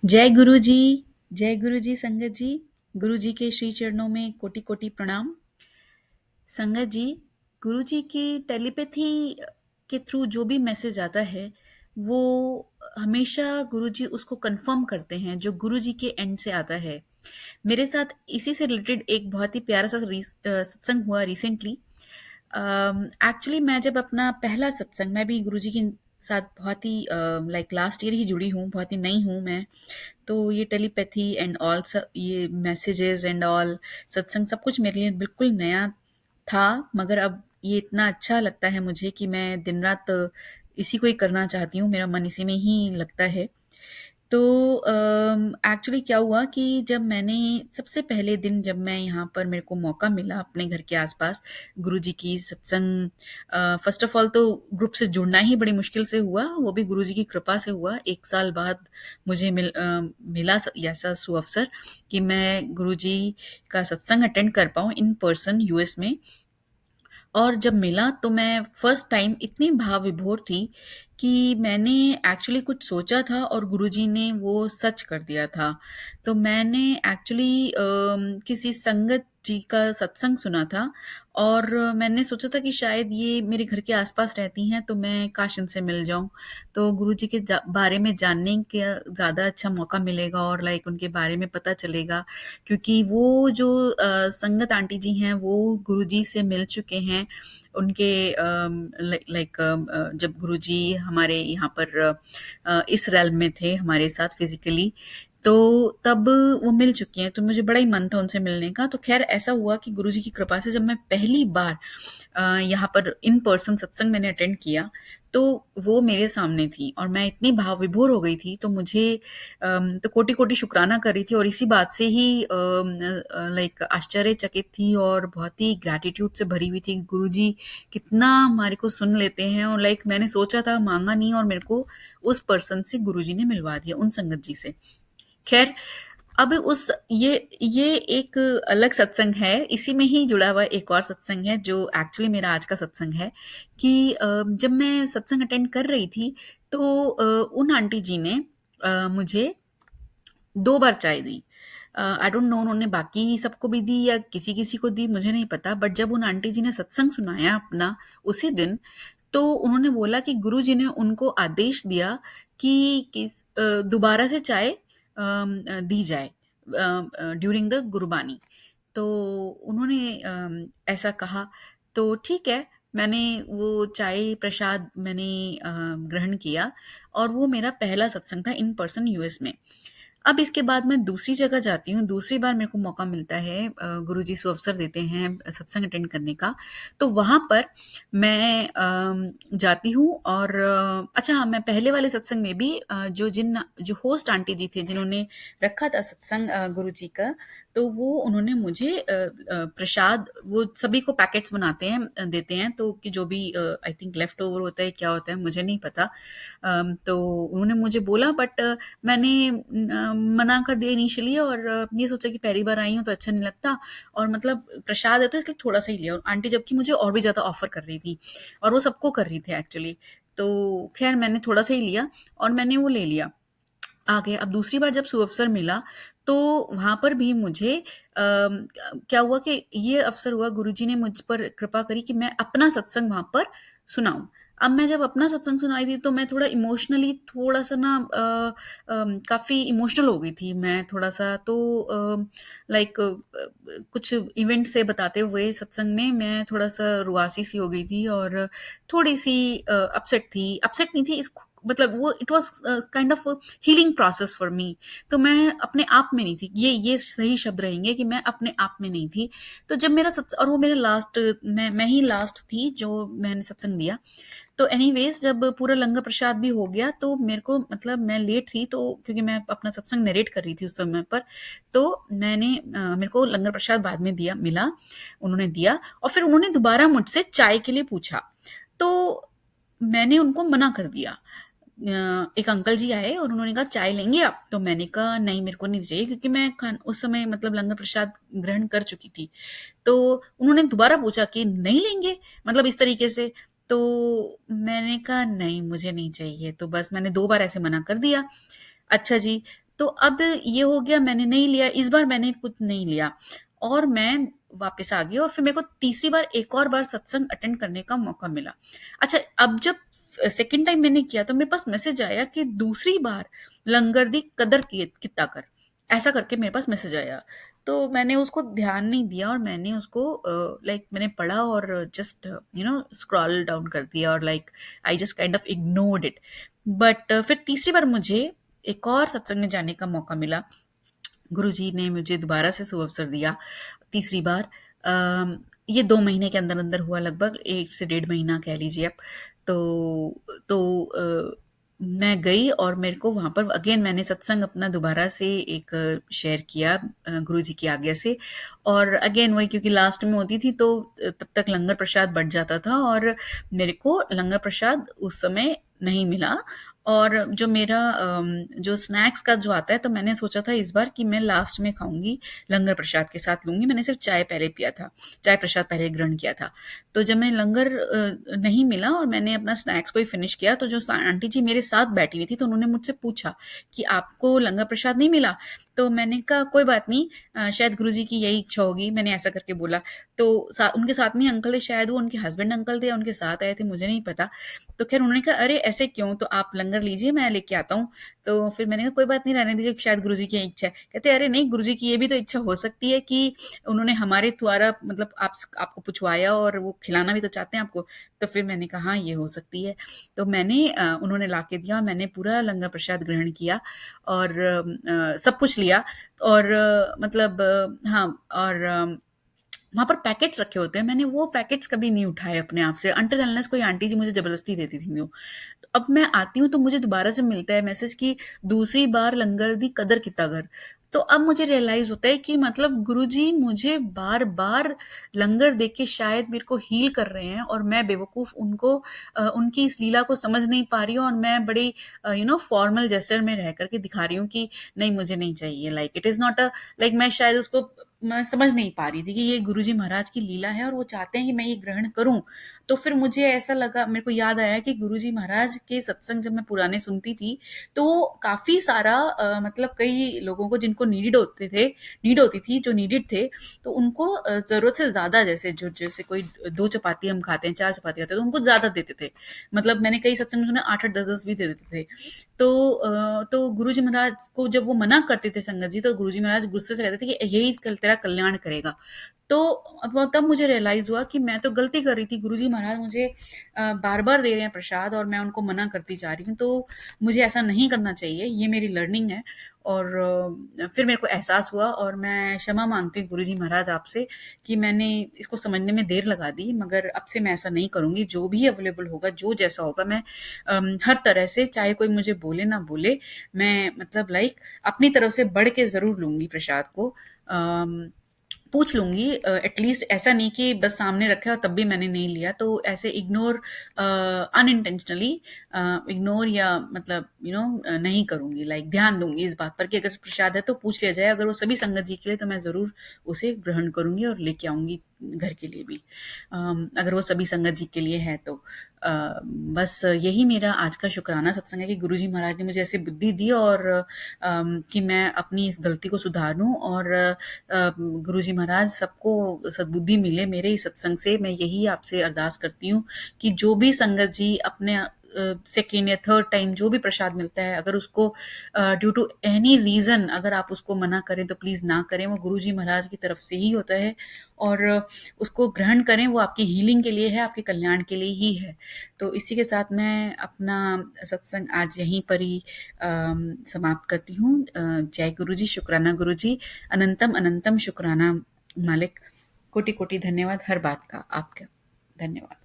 जय गुरु जी। जय गुरु जी संगत जी। गुरु जी के श्री चरणों में कोटि कोटि प्रणाम। संगत जी, गुरु जी की टेलीपैथी के थ्रू जो भी मैसेज आता है वो हमेशा गुरु जी उसको कंफर्म करते हैं जो गुरु जी के एंड से आता है। मेरे साथ इसी से रिलेटेड एक बहुत ही प्यारा सा सत्संग हुआ रिसेंटली। एक्चुअली मैं जब अपना पहला सत्संग, मैं भी गुरुजी के साथ बहुत ही लाइक लास्ट ईयर ही जुड़ी हूँ, बहुत ही नई हूँ मैं। तो ये टेलीपैथी एंड ऑल सब, ये मैसेजेस एंड ऑल सत्संग सब कुछ मेरे लिए बिल्कुल नया था। मगर अब ये इतना अच्छा लगता है मुझे कि मैं दिन रात इसी को ही करना चाहती हूँ, मेरा मन इसी में ही लगता है। तो एक्चुअली क्या हुआ कि जब मैंने सबसे पहले दिन, जब मैं यहाँ पर मेरे को मौका मिला अपने घर के आसपास गुरुजी की सत्संग, फर्स्ट ऑफ ऑल तो ग्रुप से जुड़ना ही बड़ी मुश्किल से हुआ, वो भी गुरुजी की कृपा से हुआ। 1 साल बाद मुझे मिला ऐसा सुअवसर कि मैं गुरुजी का सत्संग अटेंड कर पाऊँ इन पर्सन यूएस में। और जब मिला तो मैं फर्स्ट टाइम इतनी भाव विभोर थी कि मैंने एक्चुअली कुछ सोचा था और गुरुजी ने वो सच कर दिया था। तो मैंने एक्चुअली किसी संगत जी का सत्संग सुना था और मैंने सोचा था कि शायद ये मेरे घर के आसपास रहती हैं तो मैं काश इनसे मिल जाऊं, तो गुरुजी के बारे में जानने का ज़्यादा अच्छा मौका मिलेगा और लाइक उनके बारे में पता चलेगा। क्योंकि वो जो संगत आंटी जी हैं वो गुरुजी से मिल चुके हैं। उनके लाइक जब गुरुजी हमारे यहाँ पर इस रेल्म में थे हमारे साथ फिजिकली, तो तब वो मिल चुकी हैं, तो मुझे बड़ा ही मन था उनसे मिलने का। तो खैर ऐसा हुआ कि गुरुजी की कृपा से जब मैं पहली बार यहाँ पर इन पर्सन सत्संग मैंने अटेंड किया तो वो मेरे सामने थी और मैं इतनी भाव विभोर हो गई थी। तो मुझे तो कोटि कोटि शुक्राना कर रही थी और इसी बात से ही लाइक आश्चर्यचकित थी और बहुत ही ग्रैटिट्यूड से भरी हुई थी। गुरुजी कितना हमारे को सुन लेते हैं और लाइक मैंने सोचा था, मांगा नहीं, और मेरे को उस पर्सन से गुरुजी ने मिलवा दिया, उन संगत जी से। खैर, अब उस ये एक अलग सत्संग है, इसी में ही जुड़ा हुआ एक और सत्संग है जो एक्चुअली मेरा आज का सत्संग है कि जब मैं सत्संग अटेंड कर रही थी तो उन आंटी जी ने मुझे 2 बार चाय दी। आई डोंट नो उन्होंने बाकी सबको भी दी या किसी-किसी को दी, मुझे नहीं पता। बट जब उन आंटी जी ने सत्संग सुनाया अपना उसी दिन, तो उन्होंने बोला कि गुरुजी ने उनको आदेश दिया कि दोबारा से चाय दी जाए ड्यूरिंग द गुरबानी। तो उन्होंने ऐसा कहा, तो ठीक है, मैंने वो चाय प्रसाद मैंने ग्रहण किया और वो मेरा पहला सत्संग था इन पर्सन यूएस में। अब इसके बाद मैं दूसरी जगह जाती हूँ, दूसरी बार मेरे को मौका मिलता है, गुरुजी सुअवसर देते हैं सत्संग अटेंड करने का, तो वहाँ पर मैं जाती हूँ और अच्छा हाँ, मैं पहले वाले सत्संग में भी जो होस्ट आंटी जी थे जिन्होंने रखा था सत्संग गुरुजी का, तो वो उन्होंने मुझे प्रसाद, वो सभी को पैकेट्स बनाते हैं, देते हैं, तो कि जो भी आई थिंक लेफ्ट ओवर होता है, क्या होता है मुझे नहीं पता। तो उन्होंने मुझे बोला, बट मैंने मना कर दिया इनिशियली और ये सोचा कि पहली बार आई हूँ तो अच्छा नहीं लगता और मतलब प्रसाद है तो इसलिए थोड़ा सा ही लिया, और आंटी जबकि मुझे और भी ज़्यादा ऑफ़र कर रही थी और वो सबको कर रही थी एक्चुअली। तो ख़ैर मैंने थोड़ा सा ही लिया और मैंने वो ले लिया। आगे अब दूसरी बार जब सुअवसर मिला, तो वहाँ पर भी मुझे क्या हुआ कि ये अवसर हुआ, गुरुजी ने मुझ पर कृपा करी कि मैं अपना सत्संग वहाँ पर सुनाऊँ। अब मैं जब अपना सत्संग सुनाई थी तो मैं थोड़ा इमोशनली थोड़ा-सा ना काफ़ी इमोशनल हो गई थी मैं थोड़ा-सा, तो लाइक कुछ इवेंट से बताते हुए सत्संग में मैं थोड़ा-सा रुआसी सी हो गई थी और थोड़ी-सी अपसेट थी। अपसेट नहीं थी, इस मतलब वो it was kind of healing process for me. तो मैं अपने आप में नहीं थी। ये सही शब्द रहेंगे कि मैं अपने आप में नहीं थी। तो जब मेरा सत्स और वो मेरा लास्ट, मैं ही लास्ट थी जो मैंने सत्संग दिया। तो एनीवेज़ जब पूरा लंगर प्रसाद भी हो गया तो मेरे को, मतलब मैं लेट थी तो क्योंकि मैं अपना सत्संग नरेट कर रही थी उस समय पर, तो मेरे को लंगर प्रसाद बाद में मिला, उन्होंने दिया और फिर उन्होंने दोबारा मुझसे चाय के लिए पूछा। तो मैंने उनको मना कर दिया। एक अंकल जी आए और उन्होंने कहा चाय लेंगे आप? तो मैंने कहा नहीं, मेरे को नहीं चाहिए, क्योंकि मैं खान उस समय मतलब लंगर प्रसाद ग्रहण कर चुकी थी। तो उन्होंने दोबारा पूछा कि नहीं लेंगे? मतलब इस तरीके से। तो मैंने कहा नहीं, मुझे नहीं चाहिए, तो बस मैंने 2 बार ऐसे मना कर दिया। अच्छा जी, तो अब ये हो गया, मैंने नहीं लिया, इस बार मैंने कुछ नहीं लिया और मैं वापस आ गई और फिर मेरे को तीसरी बार एक और बार सत्संग अटेंड करने का मौका मिला। अच्छा, अब जब सेकंड टाइम मैंने किया तो मेरे पास मैसेज आया कि दूसरी बार लंगर दी कदर कितना कर, ऐसा करके मेरे पास मैसेज आया। तो मैंने उसको ध्यान नहीं दिया और मैंने उसको लाइक मैंने पढ़ा और जस्ट स्क्रॉल डाउन कर दिया और like I just kind of ignored it. But फिर तीसरी बार मुझे एक और सत्संग में जाने का मौका मिला। गुरुजी ने मुझे दोबारा से सुअवसर दिया तीसरी बार। ये 2 महीने के अंदर-अंदर हुआ, लगभग 1 से डेढ़ महीना कह लीजिए आप। तो मैं गई और मेरे को वहाँ पर अगेन मैंने सत्संग अपना दोबारा से एक शेयर किया गुरुजी की आज्ञा से। और अगेन वही, क्योंकि लास्ट में होती थी तो तब तक लंगर प्रसाद बँट जाता था और मेरे को लंगर प्रसाद उस समय नहीं मिला। और जो मेरा जो स्नैक्स का जो आता है, तो मैंने सोचा था इस बार कि मैं लास्ट में खाऊँगी, लंगर प्रसाद के साथ लूँगी। मैंने सिर्फ़ चाय पहले पिया था, चाय प्रसाद पहले ग्रहण किया था। तो जब मैं लंगर नहीं मिला और मैंने अपना स्नैक्स को ही फिनिश किया, तो जो आंटी जी मेरे साथ बैठी हुई थी, तो उन्होंने मुझसे पूछा कि आपको लंगर प्रसाद नहीं मिला? तो मैंने कहा कोई बात नहीं, शायद गुरुजी की यही इच्छा होगी, मैंने ऐसा करके बोला। तो उनके साथ में अंकल थे, शायद वो उनके हस्बैंड अंकल थे, उनके साथ आए थे, मुझे नहीं पता। तो खैर उन्होंने कहा अरे ऐसे क्यों, तो आप लंगर लीजिए, मैं लेके आता हूँ। तो फिर मैंने कहा कोई बात नहीं, रहने दीजिए, शायद गुरुजी की इच्छा है। कहते अरे नहीं, गुरुजी की ये भी तो इच्छा हो सकती है कि उन्होंने हमारे द्वारा मतलब आपको पुछवाया और वो खिलाना भी तो चाहते हैं आपको। तो फिर मैंने कहा हाँ, ये हो सकती है। तो मैंने उन्होंने लाके दिया और मैंने पूरा लंगर प्रसाद ग्रहण किया और सब कुछ लिया। और मतलब हाँ, और वहाँ पर पैकेट्स रखे होते हैं, मैंने वो पैकेट्स कभी नहीं उठाए अपने आप से, अनटिल अनलेस कोई आंटी जी मुझे ज़बरदस्ती देती थी वो। तो अब मैं आती हूँ तो मुझे दोबारा से मिलता है मैसेज कि दूसरी बार लंगर दी कदर कितना कर। तो अब मुझे रियलाइज़ होता है कि मतलब गुरुजी मुझे बार-बार लंगर दे के शायद मेरे को हील कर रहे हैं और मैं बेवकूफ़ उनको उनकी इस लीला को समझ नहीं पा रही हूँ और मैं बड़ी फॉर्मल जेस्चर में रह कर के दिखा रही हूँ कि नहीं, मुझे नहीं चाहिए, like it is not like मैं शायद उसको मैं समझ नहीं पा रही थी कि ये गुरुजी महाराज की लीला है और वो चाहते हैं कि मैं ये ग्रहण करूँ। तो फिर मुझे ऐसा लगा, मेरे को याद आया कि गुरुजी महाराज के सत्संग जब मैं पुराने सुनती थी, तो काफ़ी सारा मतलब कई लोगों को जिनको नीड होती थी, जो नीडेड थे, तो उनको ज़रूरत से ज़्यादा, जैसे कोई 2 चपाती हम खाते हैं, 4 चपाती खाते हैं, तो उनको ज़्यादा देते थे। मतलब मैंने कई सत्संग में सुना 8-8, 10-10 भी दे देते थे। तो गुरुजी महाराज को जब वो मना करते थे संगत जी, तो गुरुजी महाराज गुस्से से कहते थे कि यही तेरा कल्याण करेगा। तो अब तब मुझे रियलाइज़ हुआ कि मैं तो गलती कर रही थी, गुरुजी महाराज मुझे बार-बार दे रहे हैं प्रसाद और मैं उनको मना करती जा रही हूँ, तो मुझे ऐसा नहीं करना चाहिए, ये मेरी लर्निंग है। और फिर मेरे को एहसास हुआ और मैं क्षमा माँगती हूँ गुरुजी महाराज आपसे कि मैंने इसको समझने में देर लगा दी, मगर अब से मैं ऐसा नहीं करूँगी। जो भी अवेलेबल होगा, जो जैसा होगा, मैं हर तरह से, चाहे कोई मुझे बोले ना बोले, मैं मतलब लाइक अपनी तरफ से बढ़ के ज़रूर लूँगी प्रसाद को। अम, पूछ लूँगी एटलीस्ट, ऐसा नहीं कि बस सामने रखा है और तब भी मैंने नहीं लिया। तो ऐसे इग्नोर अनइंटेंशनली इग्नोर या मतलब नहीं करूँगी, लाइक ध्यान दूँगी इस बात पर कि अगर प्रसाद है तो पूछ लिया जाए। अगर वो सभी संगत जी के लिए तो मैं ज़रूर उसे ग्रहण करूँगी और लेके आऊँगी घर के लिए भी। अगर वो सभी संगत जी के लिए है तो। बस यही मेरा आज का शुक्राना सत्संग है कि गुरुजी महाराज ने मुझे ऐसी बुद्धि दी और कि मैं अपनी इस गलती को सुधारूँ और गुरुजी महाराज सबको सद्बुद्धि मिले मेरे इस सत्संग से। मैं यही आपसे अरदास करती हूँ कि जो भी संगत जी अपने सेकेंड या थर्ड टाइम जो भी प्रसाद मिलता है, अगर उसको ड्यू टू एनी रीज़न अगर आप उसको मना करें तो प्लीज़ ना करें, वो गुरुजी महाराज की तरफ से ही होता है और उसको ग्रहण करें, वो आपकी हीलिंग के लिए है, आपके कल्याण के लिए ही है। तो इसी के साथ मैं अपना सत्संग आज यहीं पर ही समाप्त करती हूँ। जय गुरुजी, शुक्राना गुरुजी, अनंतम अनंतम शुक्राना मालिक, कोटि कोटि धन्यवाद हर बात का आपका। धन्यवाद।